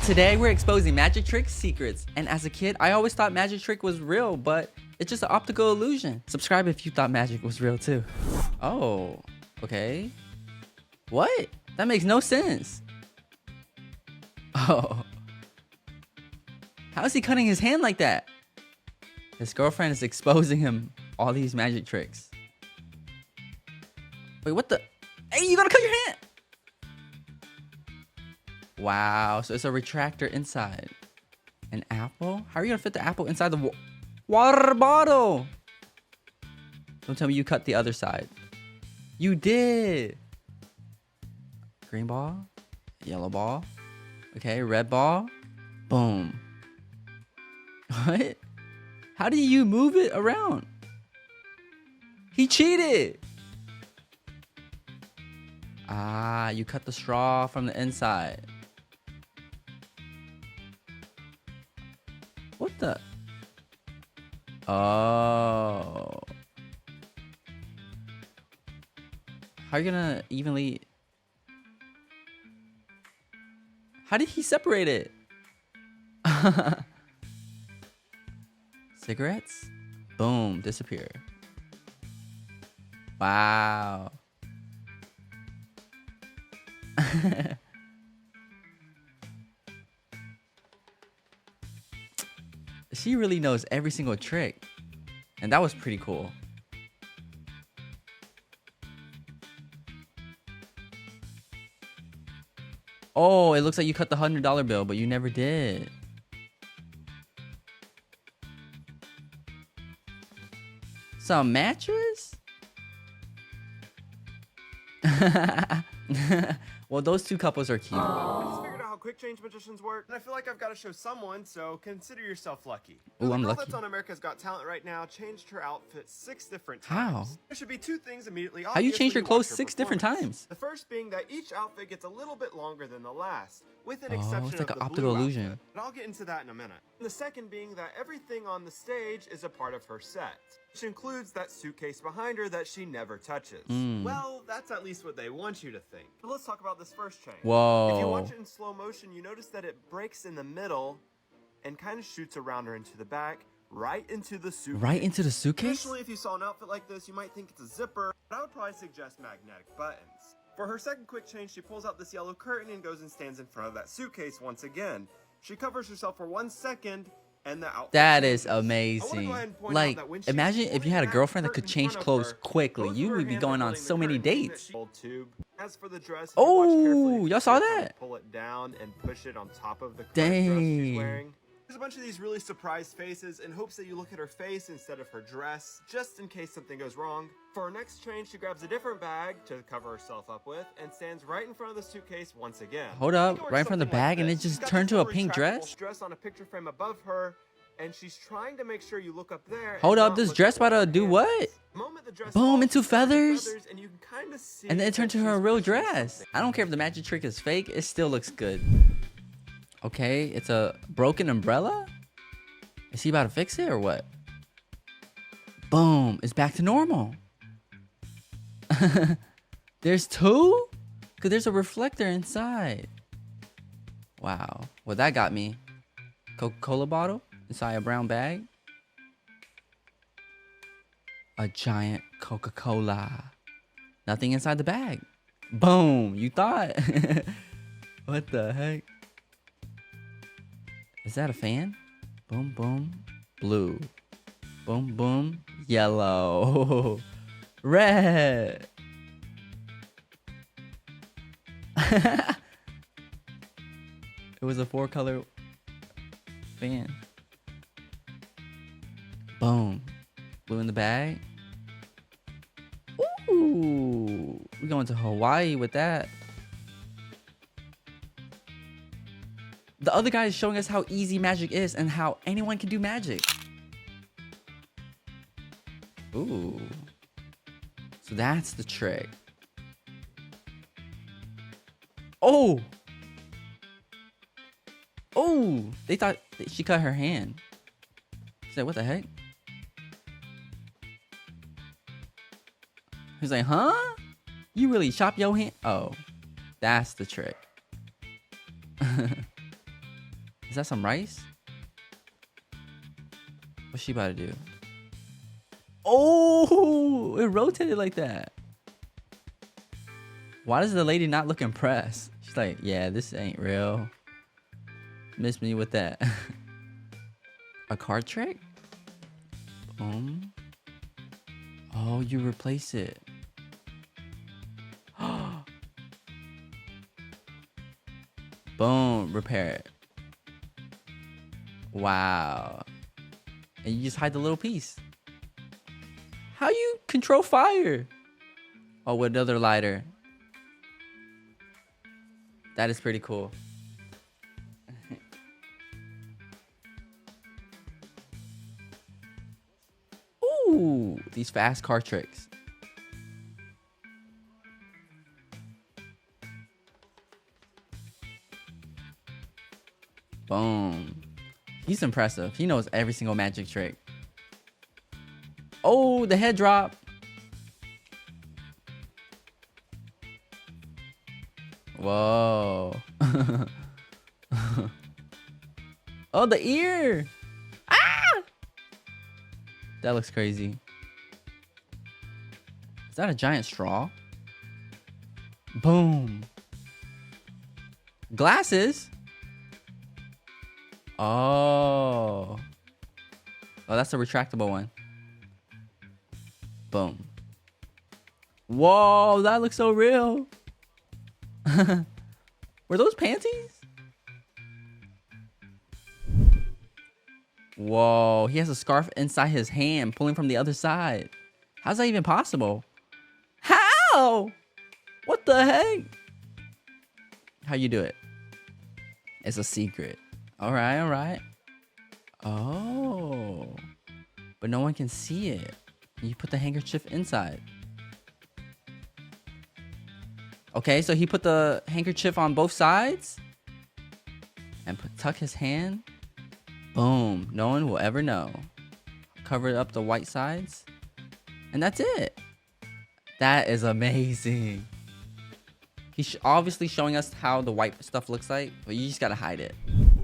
Today we're exposing magic trick secrets, and as a kid I always thought magic trick was real, but it's just an optical illusion. Subscribe if you thought magic was real too. Oh, okay. What? That makes no sense. Oh. How is he cutting his hand like that? His girlfriend is exposing him all these magic tricks. Wait, what the? Hey, you gotta cut your hand! Wow, so it's a retractor inside. An apple? How are you gonna fit the apple inside the water bottle? Don't tell me you cut the other side. You did! Green ball, yellow ball, okay, red ball, boom. What? How do you move it around? He cheated! Ah, you cut the straw from the inside. What the? Oh. How are you gonna evenly... How did he separate it? Cigarettes? Boom, disappear. Wow. She really knows every single trick. And that was pretty cool. Oh, it looks like you cut the $100 bill, but you never did. Some mattress? Well, those two couples are cute. I just figured out how quick change magicians work, and I feel like I've got to show someone, so consider yourself lucky. Ooh, I'm the girl lucky. that's on America's Got Talent right now changed her outfit 6 different How? times. There should be 2 things immediately How you obvious change when your clothes watch her 6 different performance. times? The first being that each outfit gets a little bit longer than the last, with an Oh, exception it's like of an the optical blue illusion. outfit, but I'll get into that in a minute. And the second being that everything on the stage is a part of her set, which includes that suitcase behind her that she never touches. Well, that's at least what they want you to think. But let's talk about this first change. Whoa. If you watch it in slow motion, you notice that it breaks in the middle and kind of shoots around her into the back, right into the suitcase. Right into the suitcase? Traditionally, if you saw an outfit like this, you might think it's a zipper, but I would probably suggest magnetic buttons. For her second quick change, she pulls out this yellow curtain and goes and stands in front of that suitcase once again. She covers herself for 1 second, and the outfit That is changes. I wanna amazing. go ahead and point out Like, that when she's imagine if you had a pulling girlfriend that that could curtain change in front of clothes her, quickly. both You of her would be hands going are on holding so the many curtain, meaning that dates. she- Old tube. As for the dress, if Oh, you watch carefully, you y'all can saw see her that? pull it down and push it on top of the current Dang. dress she's wearing. There's a bunch of these really surprised faces in hopes that you look at her face instead of her dress, just in case something goes wrong. For her next change, she grabs a different bag to cover herself up with and stands right in front of the suitcase once again. Hold You up, can work right in front of the something like bag and it this. just She's got turned this to a little pink retractable dress? on a picture frame above her, and she's trying to make sure you look up there. Hold and up, not this look dress at what about to her do hand what? is. The moment the dress Boom, falls, into she's covered in feathers? and you can kind of see And then it that turned to her she's real pushing dress. something. I don't care if the magic trick is fake, it still looks good. Okay, it's a broken umbrella? Is he about to fix it or what? Boom, it's back to normal. There's 2? Because there's a reflector inside. Wow, well that got me. Coca-Cola bottle inside a brown bag. A giant Coca-Cola. Nothing inside the bag. Boom, you thought. What the heck? Is that a fan? Boom, boom, blue. Boom, boom, yellow. Red. It was a 4-color fan. Boom. Blue in the bag. Ooh. We're going to Hawaii with that. The other guy is showing us how easy magic is and how anyone can do magic. Ooh. So that's the trick. Oh! Oh! They thought she cut her hand. She said, what the heck? He's like, huh? You really chop your hand? Oh. That's the trick. Is that some rice? What's she about to do? Oh, it rotated like that. Why does the lady not look impressed? She's like, yeah, this ain't real. Miss me with that. A card trick? Boom. Oh, you replace it. Boom, repair it. Wow. And you just hide the little piece. How you control fire? Oh, with another lighter. That is pretty cool. Ooh, these fast card tricks. Boom. He's impressive. He knows every single magic trick. Oh, the head drop. Whoa. Oh, the ear. Ah! That looks crazy. Is that a giant straw? Boom. Glasses? Oh. Oh, that's a retractable one. Boom. Whoa, that looks so real. Were those panties? Whoa, he has a scarf inside his hand, pulling from the other side. How's that even possible? How? What the heck? How you do it? It's a secret. All right, all right. Oh. But no one can see it. You put the handkerchief inside. Okay, so he put the handkerchief on both sides. And tuck his hand. Boom. No one will ever know. Cover up the white sides. And that's it. That is amazing. He's obviously showing us how the white stuff looks like, but you just gotta hide it.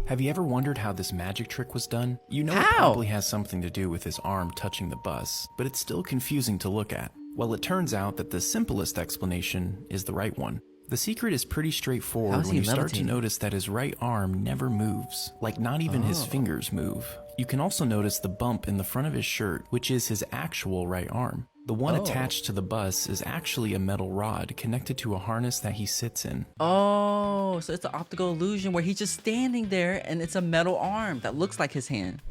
Have you ever wondered how this magic trick was done? You know How? It probably has something to do with his arm touching the bus, but it's still confusing to look at. Well, it turns out that the simplest explanation is the right one. The secret is pretty How straightforward is when he you start to levitating? notice that his right arm never moves, like not even his fingers move. You can also notice the bump in the front of his shirt, which is his actual right arm. The one attached to the bus is actually a metal rod connected to a harness that he sits in. Oh, so it's an optical illusion where he's just standing there and it's a metal arm that looks like his hand.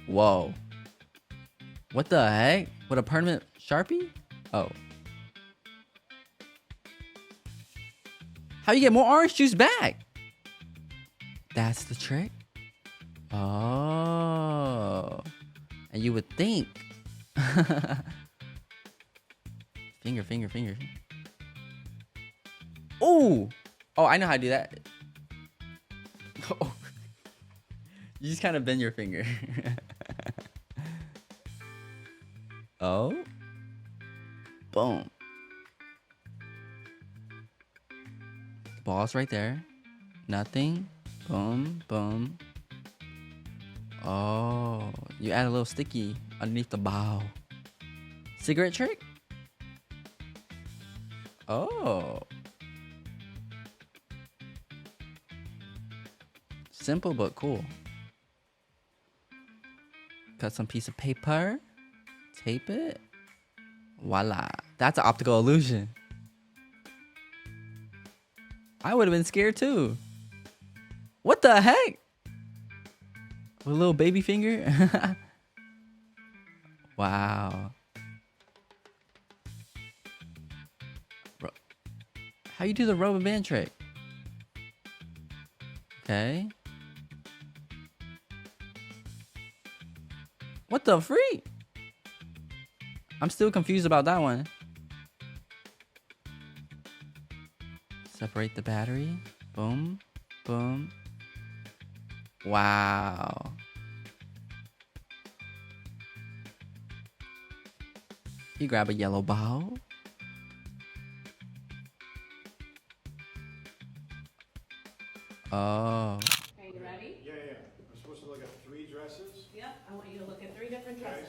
Whoa. What the heck? With a permanent Sharpie? Oh. How you get more orange juice back? That's the trick? Oh. And you would think. Finger. Oh! Oh, I know how to do that. Oh. You just kind of bend your finger. Oh. Boom. The ball's right there. Nothing. Boom, boom. Oh. You add a little sticky underneath the ball. Cigarette trick? Oh. Simple but cool. Cut some piece of paper. Tape it. Voila. That's an optical illusion. I would have been scared too. What the heck? With a little baby finger? Wow. How you do the rubber band trick? Okay. What the freak? I'm still confused about that one. Separate the battery. Boom. Boom. Wow. You grab a yellow ball. Are Oh. you ready? Yeah.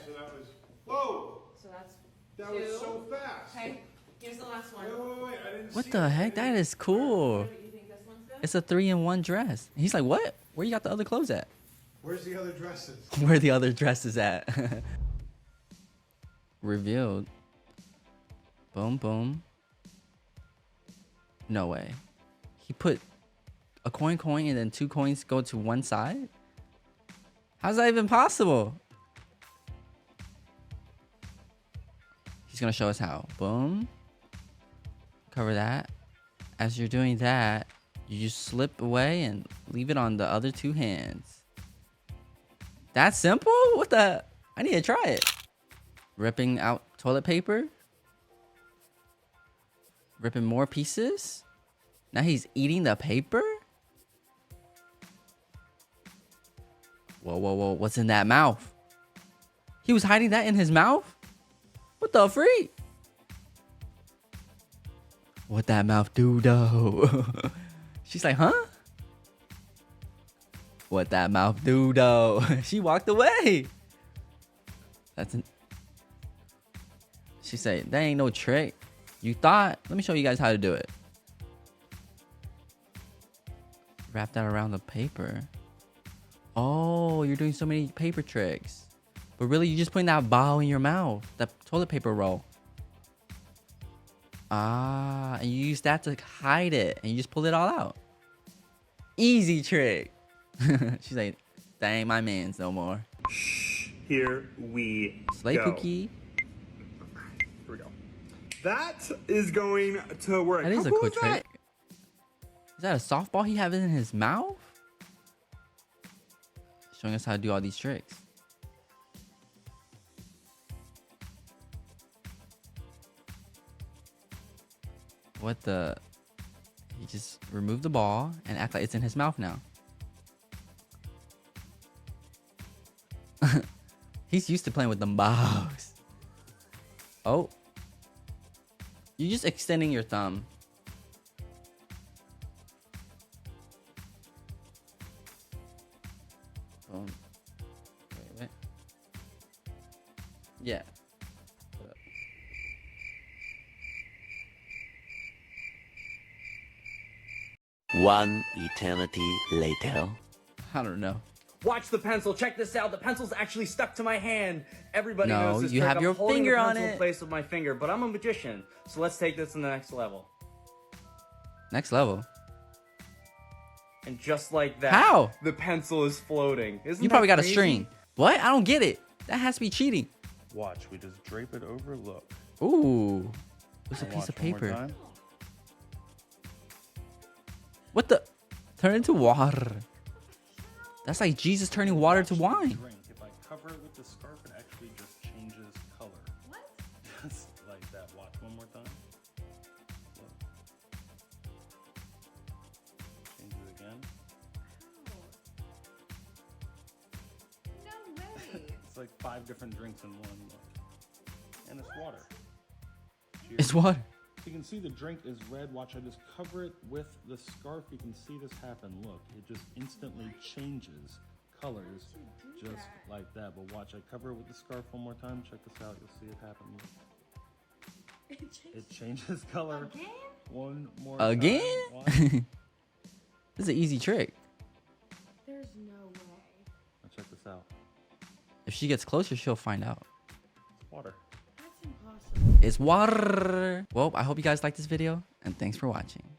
so that was. Whoa! So that's That two. was so fast. Okay, here's the last one. Wait, I didn't What see the it. heck? That is cool. You think this one's good? It's a 3-in-1 dress. He's like, what? Where you got the other clothes at? Where's the other dresses? Where are the other dresses at? Revealed. Boom, boom. No way. He put a coin and then 2 coins go to one side? How's that even possible? He's gonna show us how. Boom. Cover that. As you're doing that, you just slip away and leave it on the other 2 hands. That's simple? What the? I need to try it. Ripping out toilet paper. Ripping more pieces. Now he's eating the paper? Whoa, whoa, whoa. What's in that mouth? He was hiding that in his mouth? What the freak? What that mouth do though? She's like, huh? What that mouth do though? She walked away. She said, that ain't no trick. You thought? Let me show you guys how to do it. Wrap that around the paper. Oh, you're doing so many paper tricks. But really, you're just putting that ball in your mouth. That toilet paper roll. Ah, and you use that to hide it. And you just pull it all out. Easy trick. She's like, that ain't my man's no more. Here we Slay go. Pookie. Here we go. That is going to work. That is How a cool cool is that? trick. Is that a softball he has in his mouth? Showing us how to do all these tricks. What the? He just removed the ball and act like it's in his mouth now. He's used to playing with them balls. Oh. You're just extending your thumb. Boom. Wait. Yeah. One eternity later. I don't know. Watch the pencil. Check this out. The pencil's actually stuck to my hand. Everybody No, knows this you trick. have I'm your holding finger the on pencil it. in place with my finger, but I'm a magician. So let's take this to the next level. Next level. And just like that, How? the pencil is floating. Isn't You that probably got a crazy? string. What? I don't get it. That has to be cheating. Watch, we just drape it over, look. Ooh. It's a And piece of watch one more paper. time. What the? Turn it into water. That's like Jesus turning water to wine. Drink. If I cover it with the scarf, it actually just changes color. What? Just like that. Watch one more time. Look. Change it again. No way. It's like 5 different drinks in one. Look. And it's water. Cheers. It's water. You can see the drink is red. Watch, I just cover it with the scarf. You can see this happen. Look, it just instantly changes colors just like that. But watch, I cover it with the scarf one more time. Check this out. You'll see it happen. Look. It changes color. Again? One more Again? time. Watch. This is an easy trick. There's no way. Now check this out. If she gets closer, she'll find out. It's water. That's impossible. It's water. Well, I hope you guys liked this video, and thanks for watching.